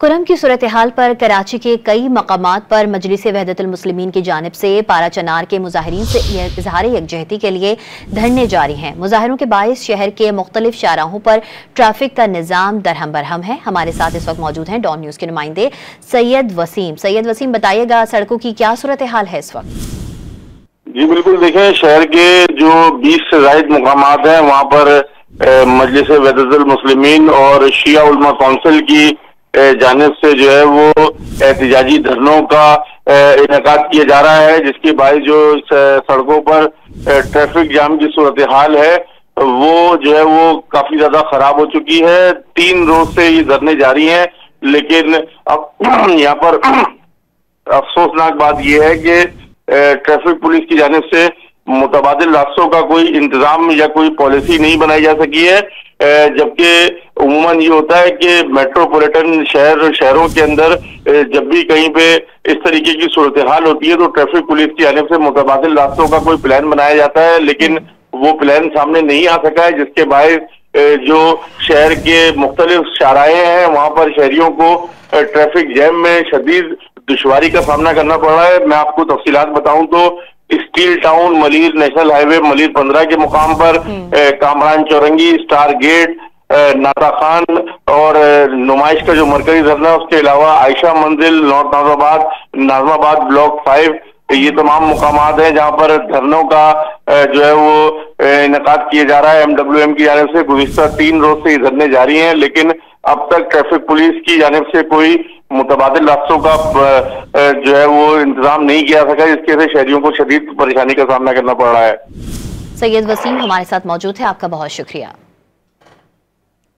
कुरम की सूरत हाल पर कराची के कई मकामात पर मजलिस वहदतुल मुस्लिमीन की जानिब से पारा चनार के मुजाहिरीन से इजहार यकजहती के लिए धरने जारी हैं। मुजाहिरों के बायस शहर के मुख्तलिफ शाहराहों पर ट्रैफिक का निज़ाम दरहम बरहम है। हमारे साथ इस वक्त मौजूद हैं डॉन न्यूज़ के नुमाइंदे सैयद वसीम। बताइएगा सड़कों की क्या सूरत हाल है इस वक्त? जी बिल्कुल, देखें शहर के जो 20 से ज़ायद मुकामात हैं वहाँ पर मजलिस वहदतुल मुस्लिमीन और शिया उलमा कौंसिल की जानिब से जो है वो एहतिजाजी धरनों का इनेकाद किया जा रहा है, जिसके बायस जो सड़कों पर ट्रैफिक जाम की सूरत हाल है वो जो है वो काफी ज्यादा खराब हो चुकी है। 3 रोज से ये धरने जारी हैं, लेकिन अब यहाँ पर अफसोसनाक बात यह है कि ट्रैफिक पुलिस की जानिब से मुतबादिल रास्तों का कोई इंतजाम या कोई पॉलिसी नहीं बनाई जा सकी है, जबकि उम्मन ये होता है कि मेट्रोपॉलिटन शहरों के अंदर जब भी कहीं पे इस तरीके की सूरत हाल होती है तो ट्रैफिक पुलिस की जानिब से मुतबादिल रास्तों का कोई प्लान बनाया जाता है, लेकिन वो प्लान सामने नहीं आ सका है, जिसके बायस जो शहर के मुख्तलिफ शाहराहे हैं वहां पर शहरियों को ट्रैफिक जैम में शदीद दुश्वारी का सामना करना पड़ रहा है। मैं आपको तफसीलात बताऊं तो steel town, Malir national highway Malir 15 के मुकाम पर कामरान चौरंगी, स्टार गेट, नाता खान और नुमाइश का जो मरकजी धरना है, उसके अलावा आयशा मंजिल, नॉर्थ नाजमाबाद ब्लॉक 5, ये तमाम मुकामात हैं जहां पर धरनों का जो है वो इनेकाद किया जा रहा है। MWM की जानिब से गुज़िश्ता 3 रोज से ये धरने जारी हैं, लेकिन अब तक ट्रैफिक पुलिस की जानिब से कोई मुतबादिल रास्तों का जो है वो इंतजाम नहीं किया सका, जिसकी वजह से शहरियों को शदीद परेशानी का सामना करना पड़ रहा है। सैयद वसीम हमारे साथ मौजूद है, आपका बहुत शुक्रिया।